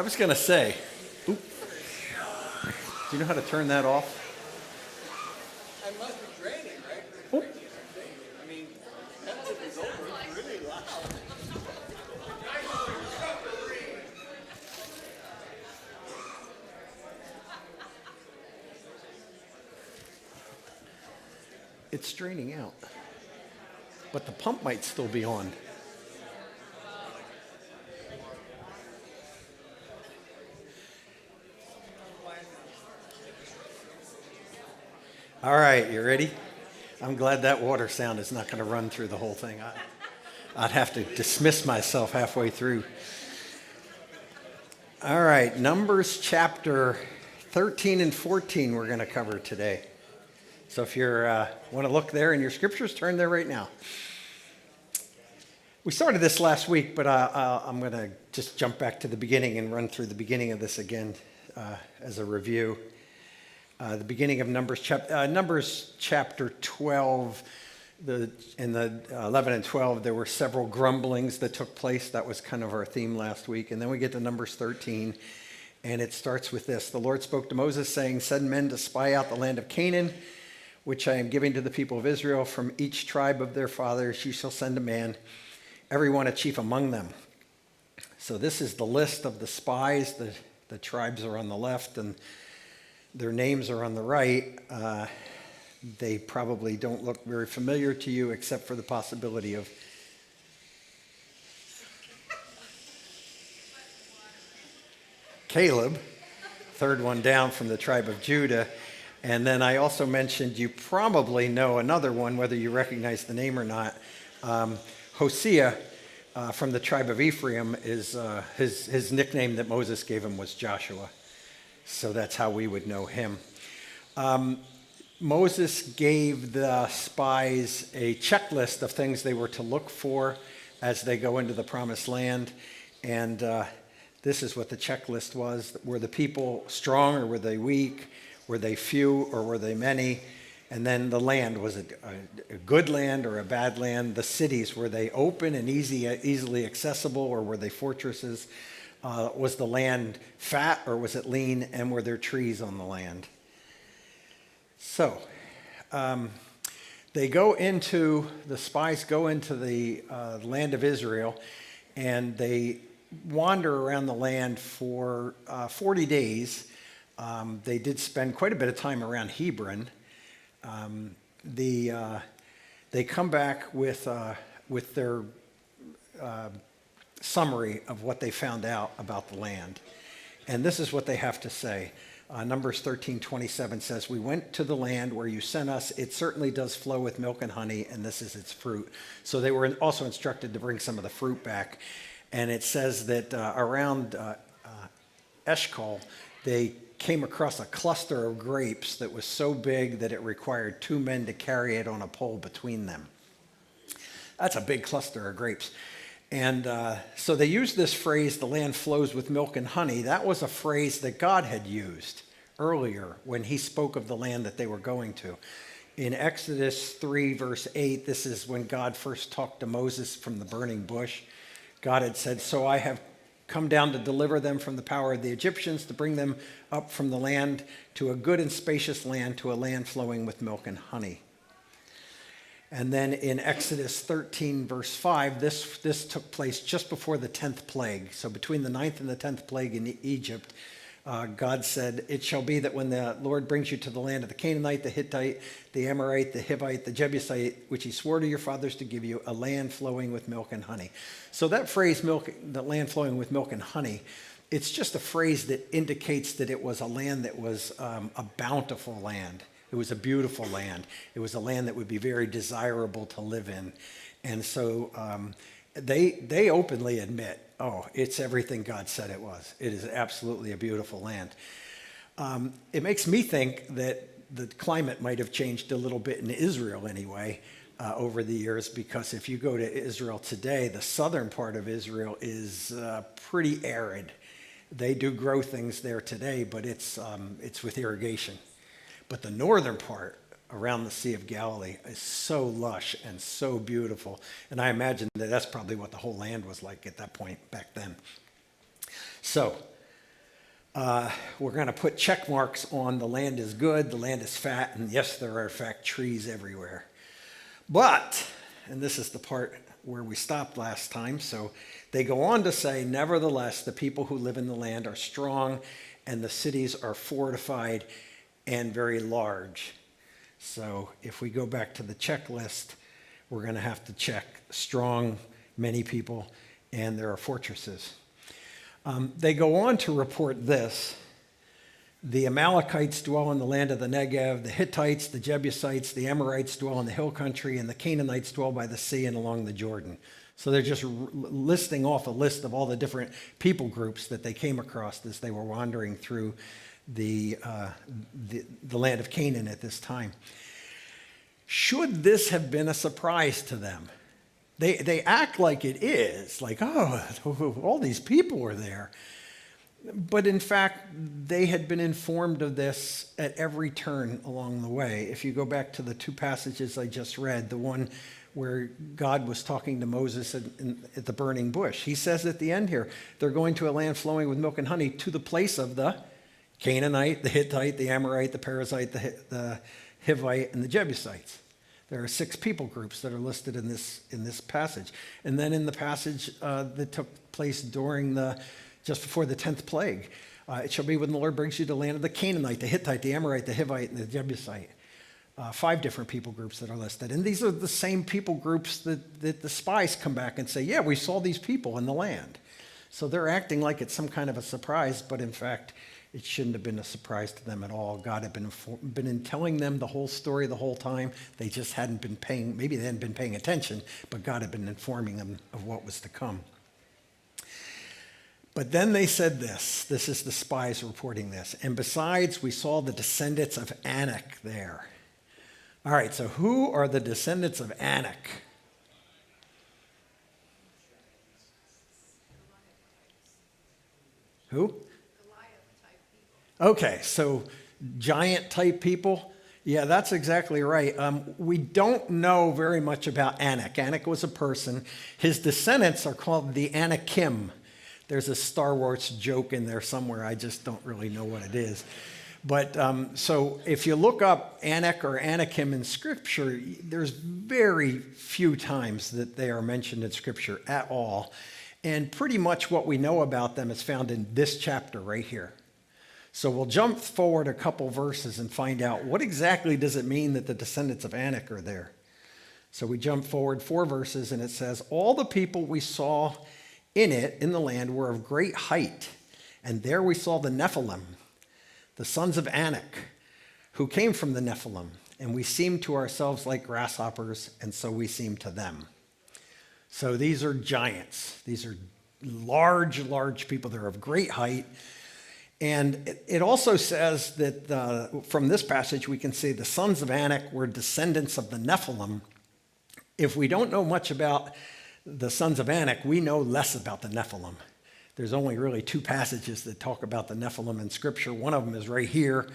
I was going to say, do you know how to turn that off? It must be draining, right? Oop. I mean, that tip is over. It's really loud. It's straining out, but the pump might still be on. All right, you ready? I'm glad that water sound is not going to run through the whole thing. I'd have to dismiss myself halfway through. All right, Numbers chapter 13 and 14 we're going to cover today. So if you want to look there in your scriptures, turn there right now. We started this last week, but I'm going to just jump back to the beginning and run through the beginning of this again as a review. The beginning of Numbers chapter 12, in the 11 and 12, there were several grumblings that took place. That was kind of our theme last week. And then we get to Numbers 13, and it starts with this. The Lord spoke to Moses, saying, "Send men to spy out the land of Canaan, which I am giving to the people of Israel. From each tribe of their fathers you shall send a man, every one a chief among them." So this is the list of the spies. The tribes are on the left, and their names are on the right. They probably don't look very familiar to you, except for the possibility of Caleb, third one down from the tribe of Judah. And then I also mentioned you probably know another one, whether you recognize the name or not. Hosea from the tribe of Ephraim is his nickname that Moses gave him was Joshua. So that's how we would know him. Moses gave the spies a checklist of things they were to look for as they go into the promised land. And this is what the checklist was. Were the people strong or were they weak? Were they few or were they many? And then the land, was it a good land or a bad land? The cities, were they open and easily accessible, or were they fortresses? Was the land fat or was it lean, and were there trees on the land? So the spies go into the land of Israel, and they wander around the land for 40 days. They did spend quite a bit of time around Hebron. They come back with their summary of what they found out about the land. And this is what they have to say. Numbers 13:27 says, "We went to the land where you sent us. It certainly does flow with milk and honey, and this is its fruit." So they were also instructed to bring some of the fruit back. And it says that around Eshcol, they came across a cluster of grapes that was so big that it required 2 men to carry it on a pole between them. That's a big cluster of grapes. And so they used this phrase, "the land flows with milk and honey." That was a phrase that God had used earlier when he spoke of the land that they were going to. In Exodus 3, verse 8, this is when God first talked to Moses from the burning bush. God had said, "So I have come down to deliver them from the power of the Egyptians, to bring them up from the land to a good and spacious land, to a land flowing with milk and honey." And then in Exodus 13, verse 5, this took place just before the 10th plague. So between the 9th and the 10th plague in Egypt, God said, "It shall be that when the Lord brings you to the land of the Canaanite, the Hittite, the Amorite, the Hivite, the Jebusite, which he swore to your fathers to give you, a land flowing with milk and honey." So that phrase, the land flowing with milk and honey, it's just a phrase that indicates that it was a land that was a bountiful land. It was a beautiful land. It was a land that would be very desirable to live in. And so they openly admit, oh, it's everything God said it was. It is absolutely a beautiful land. It makes me think that the climate might have changed a little bit in Israel anyway over the years, because if you go to Israel today, the southern part of Israel is pretty arid. They do grow things there today, but it's with irrigation. But the northern part around the Sea of Galilee is so lush and so beautiful. And I imagine that that's probably what the whole land was like at that point back then. So We're going to put check marks on the land is good, the land is fat, and yes, there are in fact trees everywhere. But, and this is the part where we stopped last time, so they go on to say, nevertheless, the people who live in the land are strong, and the cities are fortified and very large. So if we go back to the checklist, we're going to have to check strong, many people, and there are fortresses. They go on to report this. The Amalekites dwell in the land of the Negev, the Hittites, the Jebusites, the Amorites dwell in the hill country, and the Canaanites dwell by the sea and along the Jordan. So they're just listing off a list of all the different people groups that they came across as they were wandering through the land of Canaan at this time. Should this have been a surprise to them? They act like it is, like, oh, all these people are there. But in fact, they had been informed of this at every turn along the way. If you go back to the two passages I just read, the one where God was talking to Moses at the burning bush, he says at the end here, they're going to a land flowing with milk and honey, to the place of the Canaanite, the Hittite, the Amorite, the Perizzite, the Hivite, and the Jebusites. There are 6 people groups that are listed in this passage. And then in the passage that took place just before the 10th plague, it shall be when the Lord brings you to the land of the Canaanite, the Hittite, the Amorite, the Hivite, and the Jebusite. 5 different people groups that are listed. And these are the same people groups that the spies come back and say, yeah, we saw these people in the land. So they're acting like it's some kind of a surprise, but in fact, it shouldn't have been a surprise to them at all. God had been telling them the whole story the whole time. They just hadn't been maybe they hadn't been paying attention, but God had been informing them of what was to come. But then they said this is the spies reporting this. And besides, we saw the descendants of Anak there. All right, so who are the descendants of Anak? Who? Okay, so giant type people. Yeah, that's exactly right. We don't know very much about Anak. Anak was a person. His descendants are called the Anakim. There's a Star Wars joke in there somewhere. I just don't really know what it is. But so if you look up Anak or Anakim in Scripture, there's very few times that they are mentioned in Scripture at all. And pretty much what we know about them is found in this chapter right here. So we'll jump forward a couple verses and find out what exactly does it mean that the descendants of Anak are there. So we jump forward 4 verses and it says, all the people we saw in the land were of great height. And there we saw the Nephilim, the sons of Anak, who came from the Nephilim. And we seemed to ourselves like grasshoppers, and so we seemed to them. So these are giants. These are large people. They're of great height. And it also says that from this passage, we can see the sons of Anak were descendants of the Nephilim. If we don't know much about the sons of Anak, we know less about the Nephilim. There's only really 2 passages that talk about the Nephilim in Scripture. One of them is right here,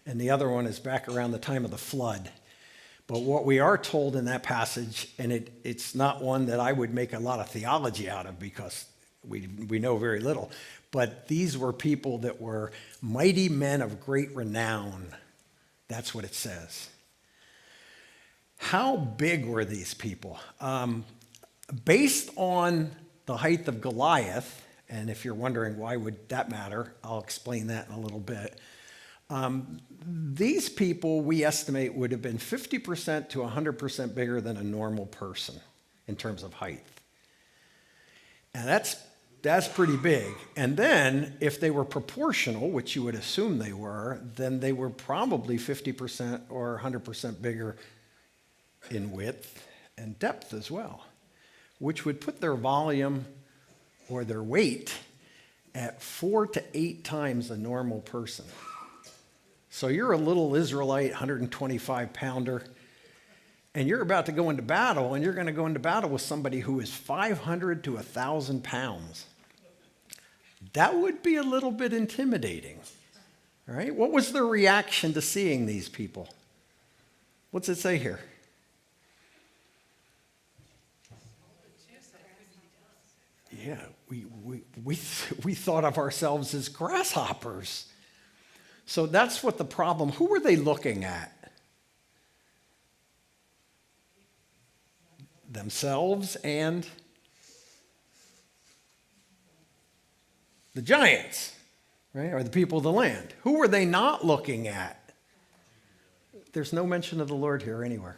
and the other one is back around the time of the flood. But what we are told in that passage, and it's not one that I would make a lot of theology out of because we know very little, but these were people that were mighty men of great renown. That's what it says. How big were these people? Based on the height of Goliath, and if you're wondering why would that matter, I'll explain that in a little bit. These people, we estimate, would have been 50% to 100% bigger than a normal person in terms of height. And that's pretty big. And then, if they were proportional, which you would assume they were, then they were probably 50% or 100% bigger in width and depth as well, which would put their volume or their weight at 4 to 8 times a normal person. So you're a little Israelite, 125-pounder, and you're about to go into battle, and you're going to go into battle with somebody who is 500 to 1,000 pounds. That would be a little bit intimidating, right? What was their reaction to seeing these people? What's it say here? yeah, we thought of ourselves as grasshoppers. So that's what the problem, who were they looking at? Themselves and the giants, right? Or the people of the land. Who were they not looking at? There's no mention of the Lord here anywhere.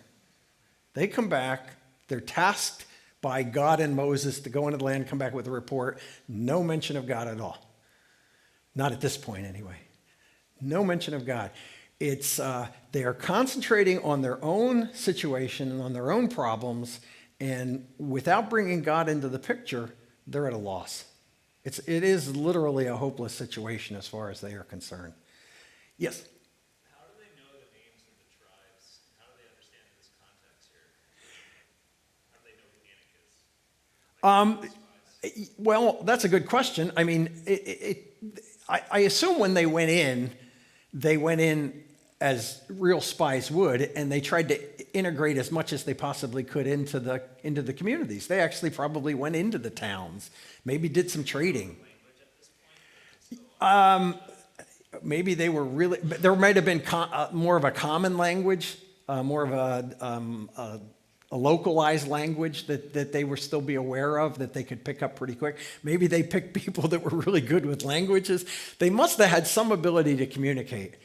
They come back, they're tasked by God and Moses to go into the land, come back with a report. No mention of God at all. Not at this point, anyway. No mention of God. It's they are concentrating on their own situation and on their own problems, and without bringing God into the picture, they're at a loss. It is literally a hopeless situation as far as they are concerned. Yes? How do they know the names of the tribes? How do they understand this context here? How do they know who Anak is? Well, that's a good question. I mean, I assume when they went in as real spies would, and they tried to integrate as much as they possibly could into the communities. They actually probably went into the towns, maybe did some trading. Maybe they were really, but there might have been more of a common language, more of a localized language that they were still be aware of, that they could pick up pretty quick. Maybe they picked people that were really good with languages. They must have had some ability to communicate,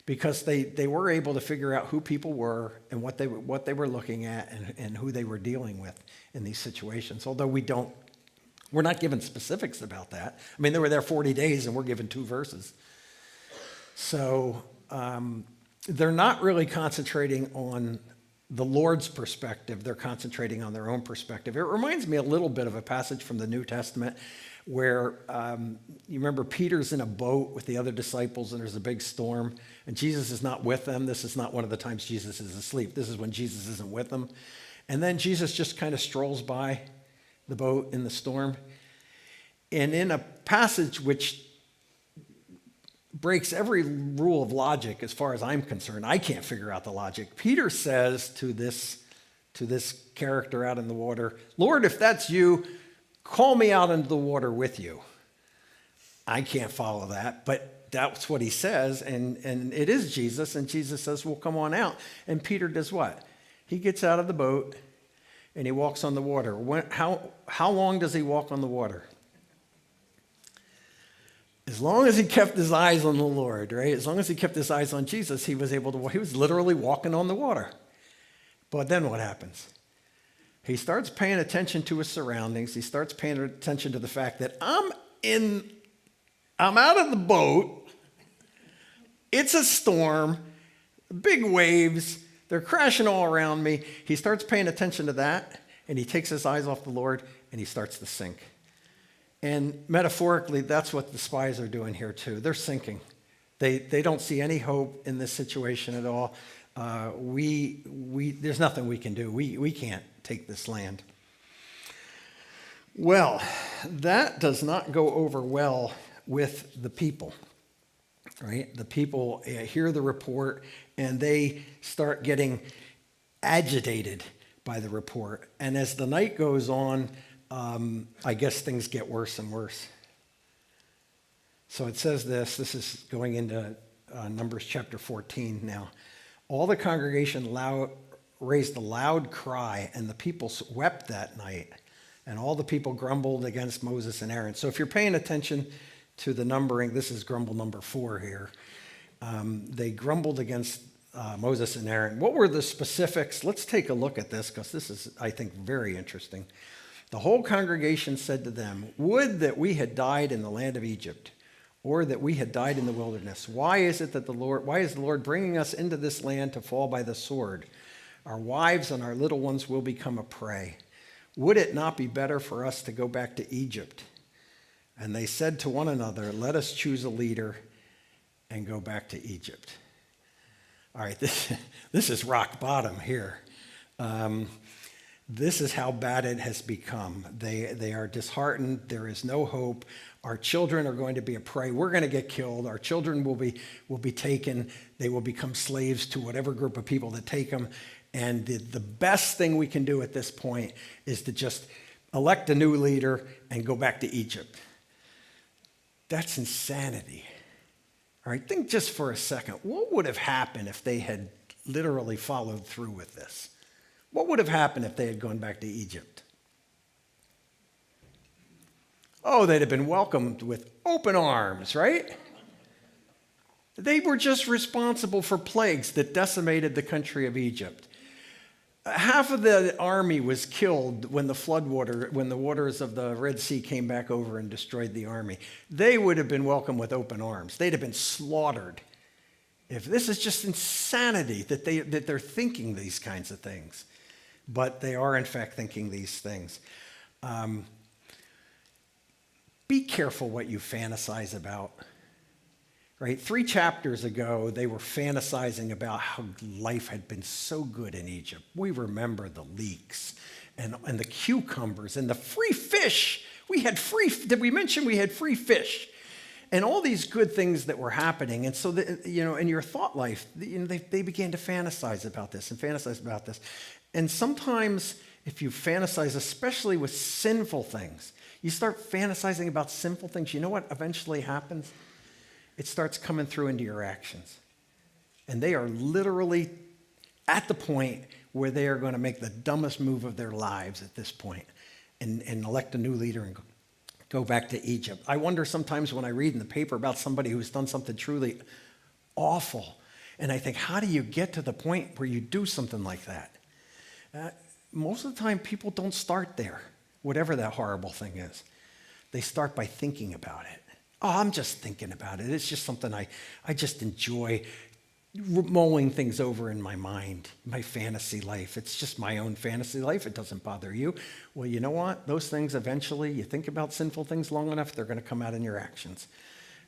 because they were able to figure out who people were and what they were looking at and who they were dealing with in these situations. Although we're not given specifics about that. I mean, they were there 40 days and we're given 2 verses. So they're not really concentrating on the Lord's perspective. They're concentrating on their own perspective. It reminds me a little bit of a passage from the New Testament where you remember Peter's in a boat with the other disciples and there's a big storm and Jesus is not with them. This is not one of the times Jesus is asleep. This is when Jesus isn't with them. And then Jesus just kind of strolls by the boat in the storm. And in a passage which breaks every rule of logic as far as I'm concerned, I can't figure out the logic. Peter says to this character out in the water, "Lord, if that's you, call me out into the water with you." I can't follow that, but that's what he says, and it is Jesus, and Jesus says, "Well, come on out." And Peter does what? He gets out of the boat, and he walks on the water. How long does he walk on the water? As long as he kept his eyes on the Lord, right? As long as he kept his eyes on Jesus, he was able to, he was literally walking on the water. But then what happens? He starts paying attention to his surroundings. He starts paying attention to the fact that I'm out of the boat. It's a storm, big waves. They're crashing all around me. He starts paying attention to that, and he takes his eyes off the Lord, and he starts to sink. And metaphorically, that's what the spies are doing here too. They're sinking. They don't see any hope in this situation at all. There's nothing we can do. We can't take this land. Well, that does not go over well with the people, right? The people hear the report and they start getting agitated by the report. And as the night goes on, I guess things get worse and worse. So it says this is going into Numbers chapter 14 now. All the congregation raised a loud cry, and the people wept that night. And all the people grumbled against Moses and Aaron. So if you're paying attention to the numbering, this is grumble number 4 here. They grumbled against Moses and Aaron. What were the specifics? Let's take a look at this, because this is, I think, very interesting. The whole congregation said to them, "Would that we had died in the land of Egypt, or that we had died in the wilderness. Why is the Lord bringing us into this land to fall by the sword? Our wives and our little ones will become a prey. Would it not be better for us to go back to Egypt?" And they said to one another, "Let us choose a leader and go back to Egypt." All right, this is rock bottom here. This is how bad it has become. They are disheartened. There is no hope. Our children are going to be a prey. We're going to get killed. Our children will be taken. They will become slaves to whatever group of people that take them. And the best thing we can do at this point is to just elect a new leader, and go back to Egypt. That's insanity. All right, think just for a second. What would have happened if they had literally followed through with this? What would have happened if they had gone back to Egypt? Oh, they'd have been welcomed with open arms, right? They were just responsible for plagues that decimated the country of Egypt. Half of the army was killed when the waters of the Red Sea came back over and destroyed the army. They would have been welcomed with open arms. They'd have been slaughtered. If this is just insanity that they're thinking these kinds of things, but they are in fact thinking these things. Be careful what you fantasize about. Right? 3 chapters ago, they were fantasizing about how life had been so good in Egypt. We remember the leeks and the cucumbers and the free fish. Did we mention we had free fish? And all these good things that were happening. And so, in your thought life, they began to fantasize about this and fantasize about this. And sometimes if you fantasize, especially with sinful things, you start fantasizing about sinful things, you know what eventually happens? It starts coming through into your actions. And they are literally at the point where they are going to make the dumbest move of their lives at this point and elect a new leader and go back to Egypt. I wonder sometimes when I read in the paper about somebody who's done something truly awful, and I think, how do you get to the point where you do something like that? Most of the time, people don't start there, whatever that horrible thing is. They start by thinking about it. Oh, I'm just thinking about it. It's just something I just enjoy mulling things over in my mind, my fantasy life. It's just my own fantasy life. It doesn't bother you. Well, you know what? Those things eventually, you think about sinful things long enough, they're going to come out in your actions.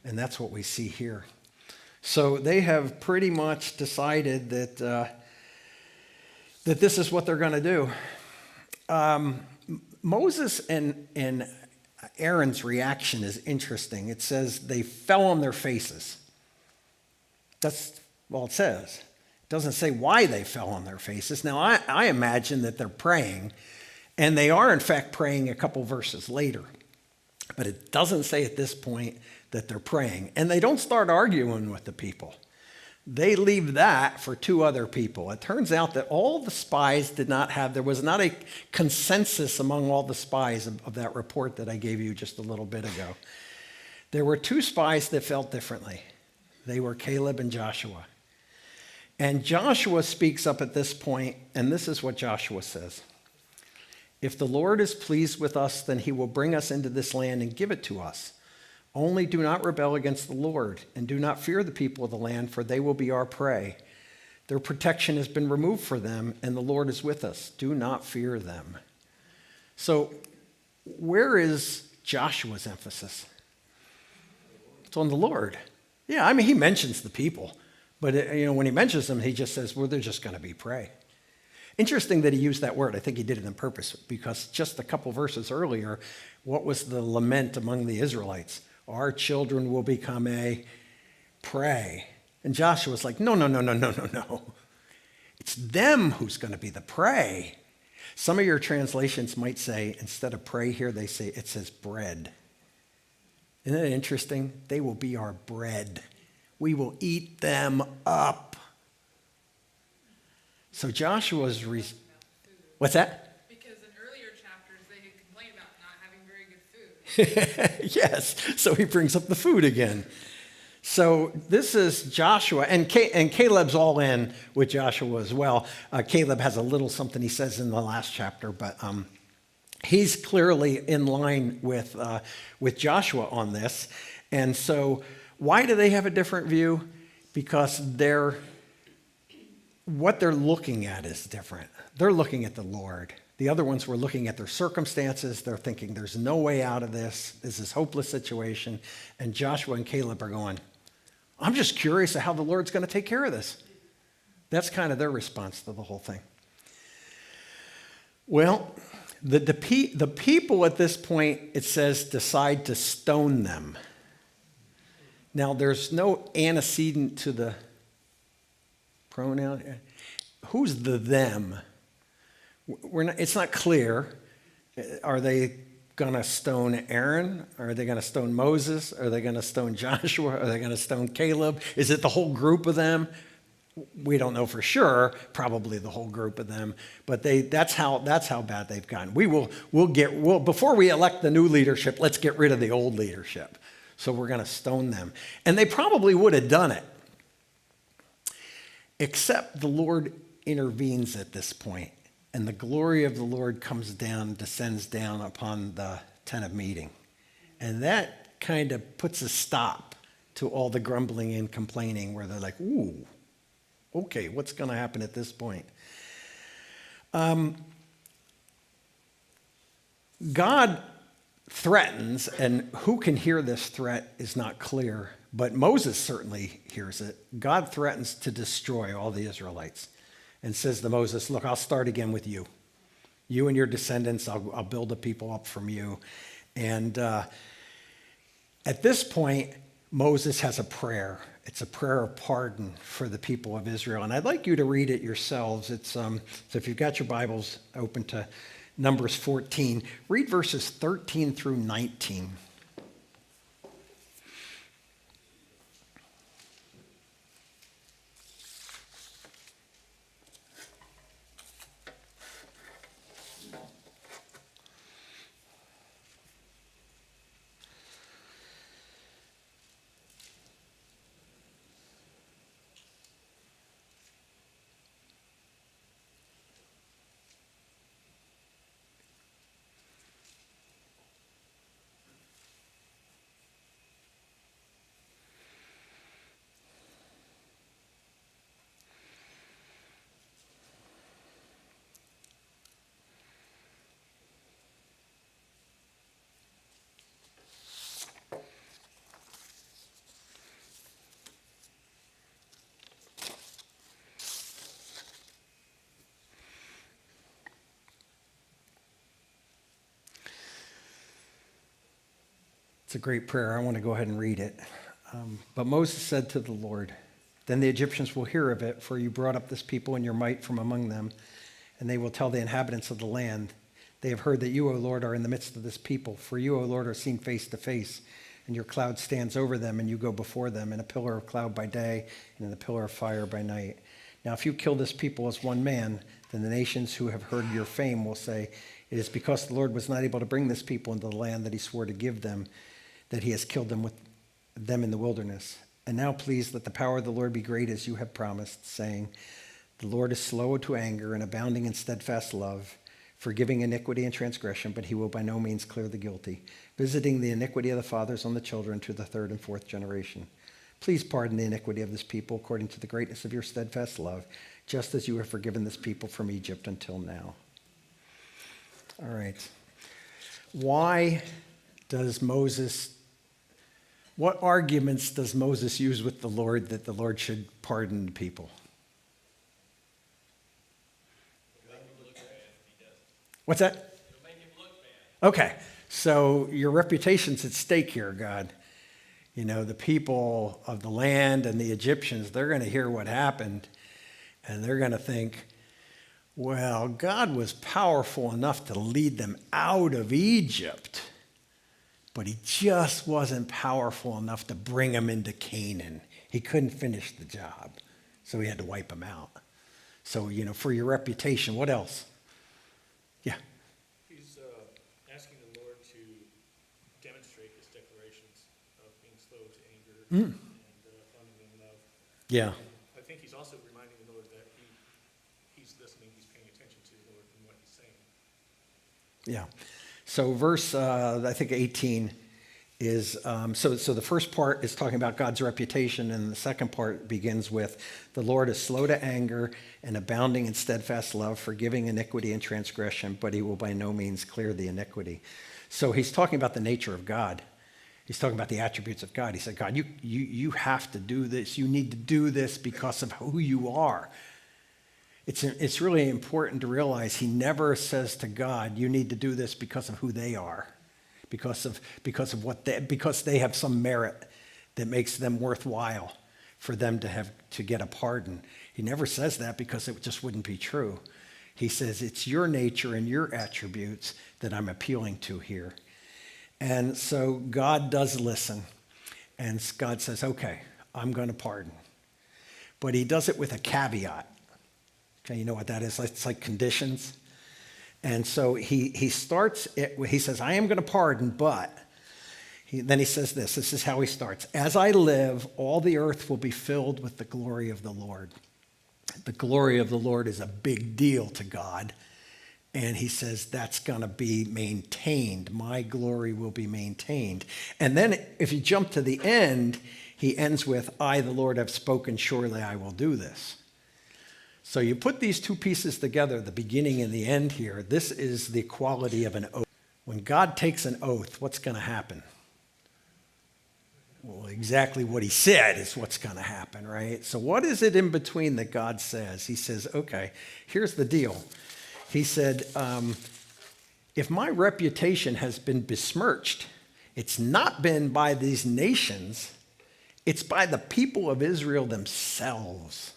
And that's what we see here. So they have pretty much decided that this is what they're going to do. Moses and Aaron's reaction is interesting. It says they fell on their faces. That's all it says. It doesn't say why they fell on their faces. Now, I imagine that they're praying, and they are, in fact, praying a couple verses later. But it doesn't say at this point that they're praying. And they don't start arguing with the people. They leave that for 2 other people. It turns out that all the spies there was not a consensus among all the spies of that report that I gave you just a little bit ago. There were 2 spies that felt differently. They were Caleb and Joshua. And Joshua speaks up at this point, and this is what Joshua says. If the Lord is pleased with us, then he will bring us into this land and give it to us. Only do not rebel against the Lord, and do not fear the people of the land, for they will be our prey. Their protection has been removed for them, and the Lord is with us. Do not fear them. So, where is Joshua's emphasis? It's on the Lord. Yeah, I mean, he mentions the people, but when he mentions them, he just says, well, they're just going to be prey. Interesting that he used that word. I think he did it on purpose, because just a couple verses earlier, what was the lament among the Israelites? Our children will become a prey. And Joshua's like, no. It's them who's going to be the prey. Some of your translations might say, instead of prey here, it says bread. Isn't that interesting? They will be our bread. We will eat them up. So Joshua's... What's that? Yes, so he brings up the food again. So this is Joshua, and Caleb's all in with Joshua as well. Caleb has a little something he says in the last chapter, but he's clearly in line with Joshua on this. And so why do they have a different view? Because what they're looking at is different. They're looking at the Lord. The other ones were looking at their circumstances. They're thinking, there's no way out of this. This is a hopeless situation. And Joshua and Caleb are going, I'm just curious of how the Lord's going to take care of this. That's kind of their response to the whole thing. Well, the people at this point, it says, decide to stone them. Now, there's no antecedent to the pronoun. Who's the them? It's not clear. Are they going to stone Aaron? Are they going to stone Moses? Are they going to stone Joshua? Are they going to stone Caleb? Is it the whole group of them? We don't know for sure, probably the whole group of them, but that's how bad they've gotten. Before we elect the new leadership, let's get rid of the old leadership. So we're going to stone them. And they probably would have done it. Except the Lord intervenes at this point, and the glory of the Lord descends down upon the tent of meeting. And that kind of puts a stop to all the grumbling and complaining where they're like, ooh, okay, what's going to happen at this point? God threatens, and who can hear this threat is not clear, but Moses certainly hears it. God threatens to destroy all the Israelites and says to Moses, look, I'll start again with you. You and your descendants, I'll build a people up from you. And at this point, Moses has a prayer. It's a prayer of pardon for the people of Israel. And I'd like you to read it yourselves. So if you've got your Bibles open to Numbers 14, read verses 13 through 19. It's a great prayer. I want to go ahead and read it. But Moses said to the Lord, then the Egyptians will hear of it, for you brought up this people in your might from among them, and they will tell the inhabitants of the land. They have heard that you, O Lord, are in the midst of this people. For you, O Lord, are seen face to face, and your cloud stands over them, and you go before them in a pillar of cloud by day and in a pillar of fire by night. Now, if you kill this people as one man, then the nations who have heard your fame will say, it is because the Lord was not able to bring this people into the land that he swore to give them, that he has killed them with them in the wilderness. And now please let the power of the Lord be great as you have promised, saying, the Lord is slow to anger and abounding in steadfast love, forgiving iniquity and transgression, but he will by no means clear the guilty, visiting the iniquity of the fathers on the children to the third and fourth generation. Please pardon the iniquity of this people according to the greatness of your steadfast love, just as you have forgiven this people from Egypt until now. All right. What arguments does Moses use with the Lord that the Lord should pardon the people? What's that? It'll make him look bad. Okay, so your reputation's at stake here, God. You know, the people of the land and the Egyptians, they're going to hear what happened, and they're going to think, well, God was powerful enough to lead them out of Egypt, but he just wasn't powerful enough to bring them into Canaan. He couldn't finish the job, so he had to wipe them out. So, you know, for your reputation, what else? Yeah. He's asking the Lord to demonstrate his declarations of being slow to anger and abounding in love. Yeah. I think he's also reminding the Lord that he's listening, he's paying attention to the Lord and what he's saying. Yeah. So verse, I think 18 is, so the first part is talking about God's reputation, and the second part begins with, the Lord is slow to anger and abounding in steadfast love, forgiving iniquity and transgression, but he will by no means clear the iniquity. So he's talking about the nature of God. He's talking about the attributes of God. He said, God, you have to do this. You need to do this because of who you are. It's really important to realize he never says to God, you need to do this because of who they are, because they have some merit that makes them worthwhile for them to get a pardon. He never says that because it just wouldn't be true. He says, it's your nature and your attributes that I'm appealing to here. And so God does listen. And God says, okay, I'm going to pardon. But he does it with a caveat. Okay, you know what that is? It's like conditions. And so he starts it, he says, I am going to pardon, but then he says this is how he starts. As I live, all the earth will be filled with the glory of the Lord. The glory of the Lord is a big deal to God. And he says that's going to be maintained. My glory will be maintained. And then if you jump to the end, he ends with, I, the Lord, have spoken, surely I will do this. So you put these two pieces together, the beginning and the end here. This is the quality of an oath. When God takes an oath, what's going to happen? Well, exactly what he said is what's going to happen, right? So what is it in between that God says? He says, okay, here's the deal. He said, if my reputation has been besmirched, it's not been by these nations, it's by the people of Israel themselves.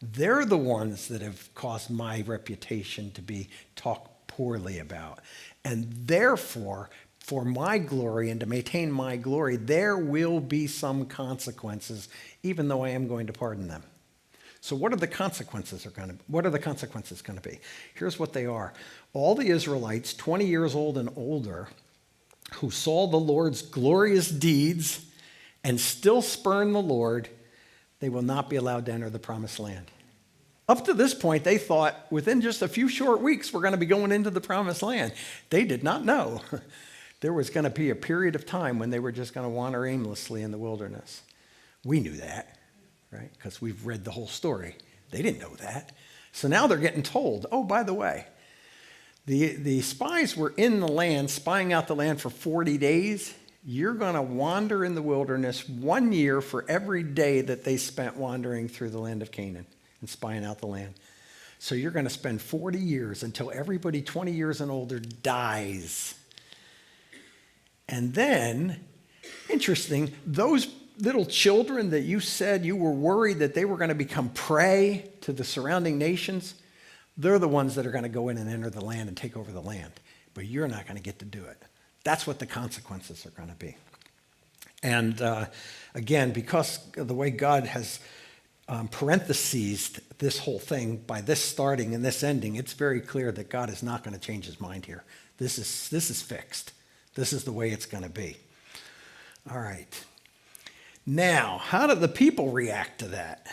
They're the ones that have caused my reputation to be talked poorly about. And therefore, for my glory and to maintain my glory, there will be some consequences, even though I am going to pardon them. So what are the consequences going to be? Here's what they are. All the Israelites, 20 years old and older, who saw the Lord's glorious deeds and still spurn the Lord, they will not be allowed to enter the promised land. Up to this point, they thought within just a few short weeks, we're going to be going into the promised land. They did not know there was going to be a period of time when they were just going to wander aimlessly in the wilderness. We knew that, right? Because we've read the whole story. They didn't know that. So now they're getting told, oh, by the way, the spies were in the land, spying out the land for 40 days. You're going to wander in the wilderness 1 year for every day that they spent wandering through the land of Canaan and spying out the land. So you're going to spend 40 years until everybody 20 years and older dies. And then, interesting, those little children that you said you were worried that they were going to become prey to the surrounding nations, they're the ones that are going to go in and enter the land and take over the land. But you're not going to get to do it. That's what the consequences are going to be. And again, because of the way God has parenthesized this whole thing by this starting and this ending, it's very clear that God is not going to change his mind here. This is fixed. This is the way it's going to be. All right. Now, how do the people react to that?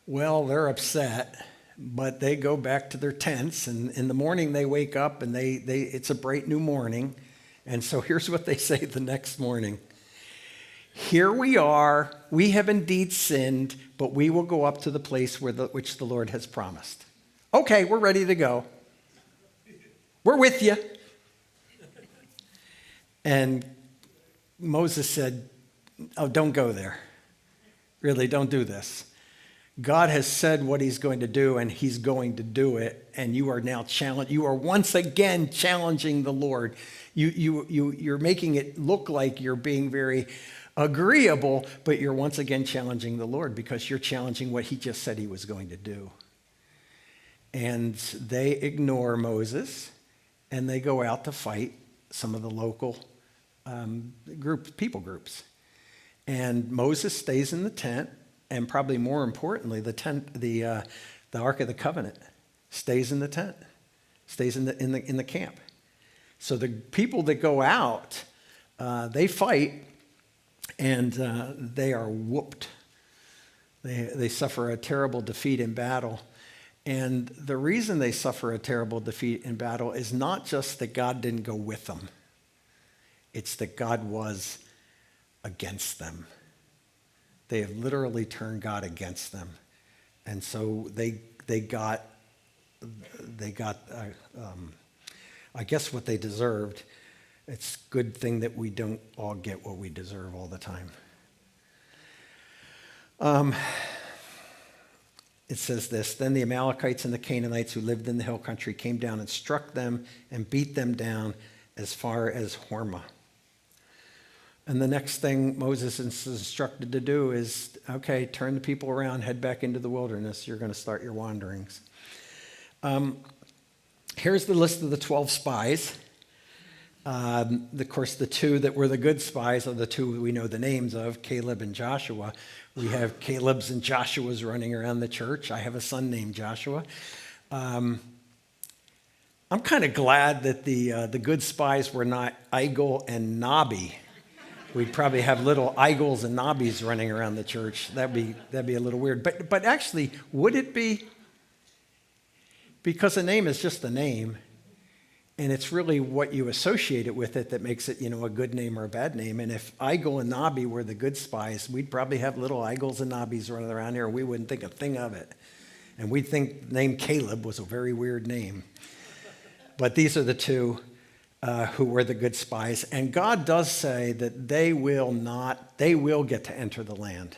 Well, they're upset, but they go back to their tents, and in the morning they wake up, and it's a bright new morning. And so here's what they say the next morning. Here we are, we have indeed sinned, but we will go up to the place which the Lord has promised. Okay, we're ready to go. We're with you. And Moses said, oh, don't go there. Really, don't do this. God has said what he's going to do, and he's going to do it. And you are now you are once again challenging the Lord. You're making it look like you're being very agreeable, but you're once again challenging the Lord because you're challenging what he just said he was going to do. And they ignore Moses, and they go out to fight some of the local people groups. And Moses stays in the tent, and probably more importantly, the Ark of the Covenant stays in the tent, stays in the camp. So the people that go out, they fight, and they are whooped. They suffer a terrible defeat in battle. And the reason they suffer a terrible defeat in battle is not just that God didn't go with them. It's that God was against them. They have literally turned God against them. And so they got I guess what they deserved. It's a good thing that we don't all get what we deserve all the time. It says this, then the Amalekites and the Canaanites who lived in the hill country came down and struck them and beat them down as far as Hormah. And the next thing Moses is instructed to do is, okay, turn the people around, head back into the wilderness. You're going to start your wanderings. Here's the list of the 12 spies. Of course, the two that were the good spies are the two we know the names of, Caleb and Joshua. We have Caleb's and Joshua's running around the church. I have a son named Joshua. I'm kind of glad that the good spies were not Igel and Nobby. We'd probably have little Igels and Nobbies running around the church. That'd be a little weird. But actually, would it be? Because a name is just a name, and it's really what you associate it with it that makes it, a good name or a bad name. And if Igel and Nobby were the good spies, we'd probably have little Igels and Nobbies running around here. We wouldn't think a thing of it. And we'd think the name Caleb was a very weird name. But these are the two who were the good spies. And God does say that they will get to enter the land.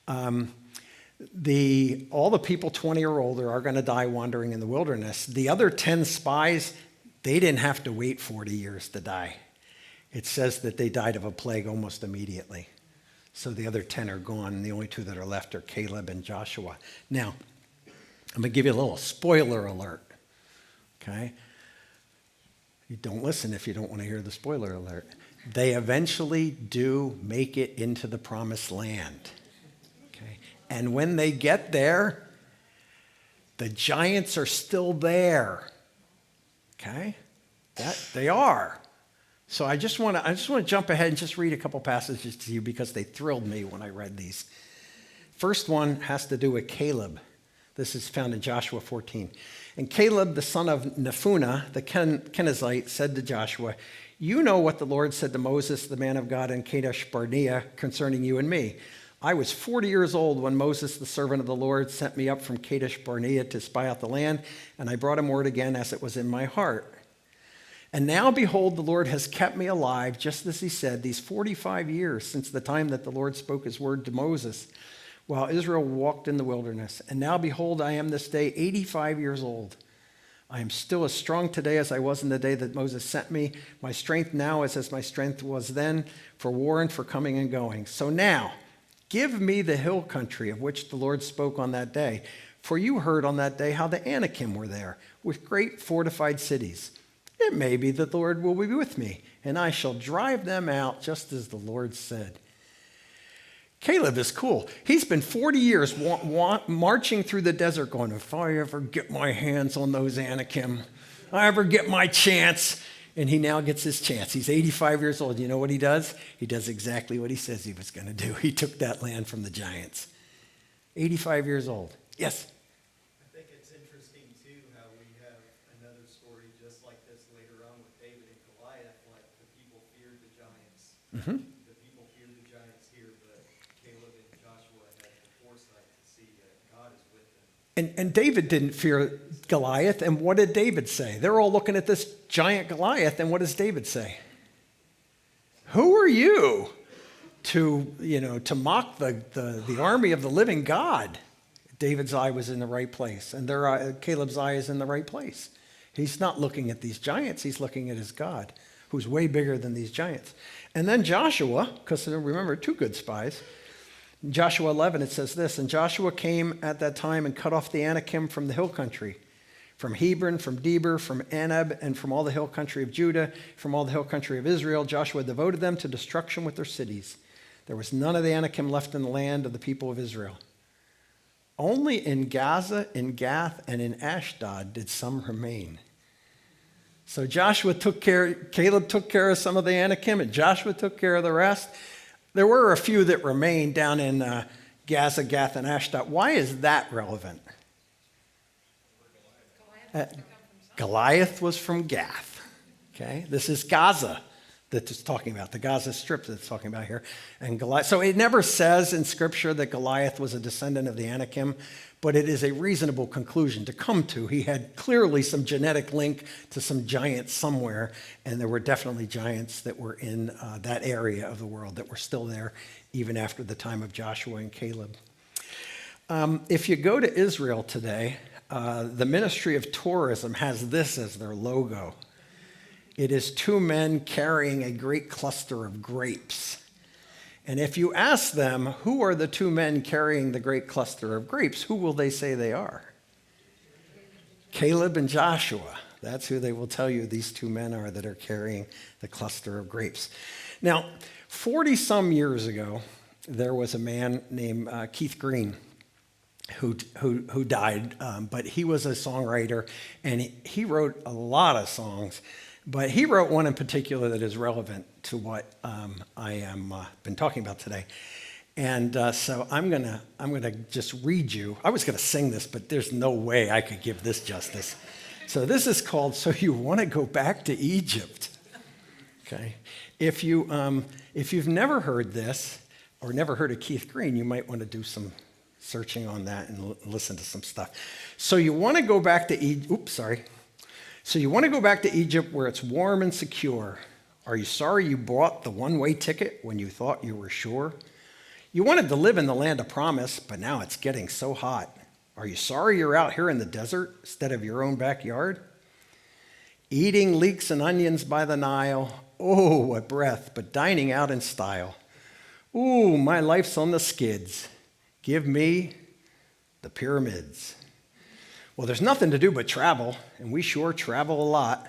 All the people 20 or older are going to die wandering in the wilderness. The other 10 spies, they didn't have to wait 40 years to die. It says that they died of a plague almost immediately. So the other 10 are gone, and the only two that are left are Caleb and Joshua. Now, I'm going to give you a little spoiler alert, okay? You don't listen if you don't want to hear the spoiler alert. They eventually do make it into the promised land. Okay? And when they get there, the giants are still there. Okay? They are. So I just want to jump ahead and just read a couple passages to you because they thrilled me when I read these. First one has to do with Caleb. This is found in Joshua 14. And Caleb, the son of Nephunneh, the Kenizzite, said to Joshua, "You know what the Lord said to Moses, the man of God, in Kadesh Barnea concerning you and me. I was 40 years old when Moses, the servant of the Lord, sent me up from Kadesh Barnea to spy out the land, and I brought him word again as it was in my heart. And now, behold, the Lord has kept me alive, just as he said, these 45 years since the time that the Lord spoke his word to Moses, while Israel walked in the wilderness. And now, behold, I am this day 85 years old. I am still as strong today as I was in the day that Moses sent me. My strength now is as my strength was then for war and for coming and going. So now, give me the hill country of which the Lord spoke on that day. For you heard on that day how the Anakim were there, with great fortified cities. It may be that the Lord will be with me, and I shall drive them out just as the Lord said." Caleb is cool. He's been 40 years marching through the desert going, if I ever get my hands on those Anakim, if I ever get my chance. And he now gets his chance. He's 85 years old. You know what he does? He does exactly what he says he was going to do. He took that land from the giants. 85 years old. Yes? I think it's interesting, too, how we have another story just like this later on with David and Goliath, like the people feared the giants. Mm-hmm. The people feared the giants here, but Caleb and Joshua had the foresight to see that God is with them. And David didn't fear Goliath. And what did David say? They're all looking at this giant Goliath. And what does David say? Who are you to mock the army of the living God? David's eye was in the right place. And Caleb's eye is in the right place. He's not looking at these giants. He's looking at his God, who's way bigger than these giants. And then Joshua, because remember, two good spies. In Joshua 11, it says this, "And Joshua came at that time and cut off the Anakim from the hill country, from Hebron, from Debir, from Anab, and from all the hill country of Judah, from all the hill country of Israel. Joshua devoted them to destruction with their cities. There was none of the Anakim left in the land of the people of Israel. Only in Gaza, in Gath, and in Ashdod did some remain." So Caleb took care of some of the Anakim, and Joshua took care of the rest. There were a few that remained down in Gaza, Gath, and Ashdod. Why is that relevant? Goliath was from Gath. Okay, this is Gaza that it's talking about, the Gaza Strip that it's talking about here. And Goliath. So it never says in Scripture that Goliath was a descendant of the Anakim, but it is a reasonable conclusion to come to. He had clearly some genetic link to some giants somewhere, and there were definitely giants that were in that area of the world that were still there even after the time of Joshua and Caleb. If you go to Israel today, the Ministry of Tourism has this as their logo. It is two men carrying a great cluster of grapes. And if you ask them, who are the two men carrying the great cluster of grapes, who will they say they are? Caleb and Joshua. That's who they will tell you these two men are that are carrying the cluster of grapes. Now, 40 some years ago, there was a man named Keith Green who died, but he was a songwriter, and he wrote a lot of songs, but he wrote one in particular that is relevant to what I am been talking about today. And so I'm gonna just read you. I was gonna sing this, but there's no way I could give this justice. So this is called "So You Want to Go Back to Egypt." Okay, if you've never heard this or never heard of Keith Green, you might want to do some searching on that and listen to some stuff. So you want to go back to Egypt. So you want to go back to Egypt where it's warm and secure. Are you sorry you bought the one-way ticket when you thought you were sure? You wanted to live in the land of promise, but now it's getting so hot. Are you sorry you're out here in the desert instead of your own backyard? Eating leeks and onions by the Nile. Oh, what breath, but dining out in style. Ooh, my life's on the skids. Give me the pyramids. Well, there's nothing to do but travel, and we sure travel a lot,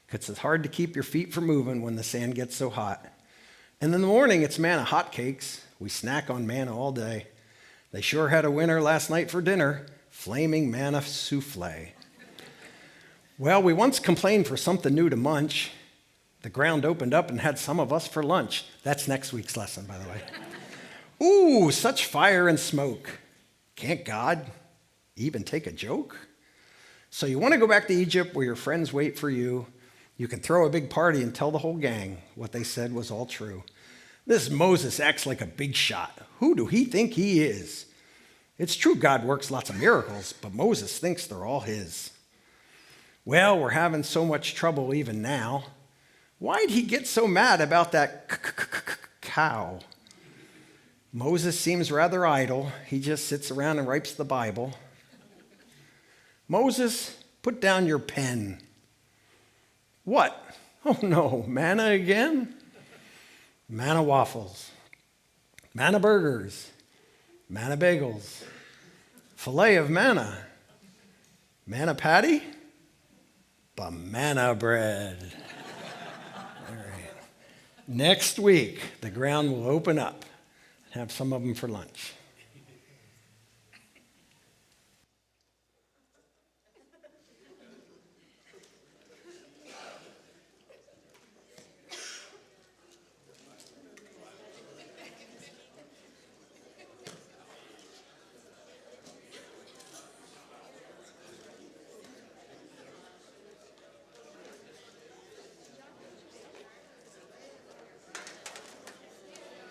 because it's hard to keep your feet from moving when the sand gets so hot. And in the morning, it's manna hotcakes. We snack on manna all day. They sure had a winner last night for dinner, flaming manna souffle. Well, we once complained for something new to munch. The ground opened up and had some of us for lunch. That's next week's lesson, by the way. Ooh, such fire and smoke. Can't God even take a joke? So you want to go back to Egypt where your friends wait for you. You can throw a big party and tell the whole gang what they said was all true. This Moses acts like a big shot. Who do he think he is? It's true God works lots of miracles, but Moses thinks they're all his. Well, we're having so much trouble even now. Why'd he get so mad about that cow? Moses seems rather idle. He just sits around and writes the Bible. Moses, put down your pen. What? Oh no, manna again? Manna waffles, manna burgers, manna bagels, filet of manna, manna patty, banana bread. All right. Next week, the ground will open up and have some of them for lunch.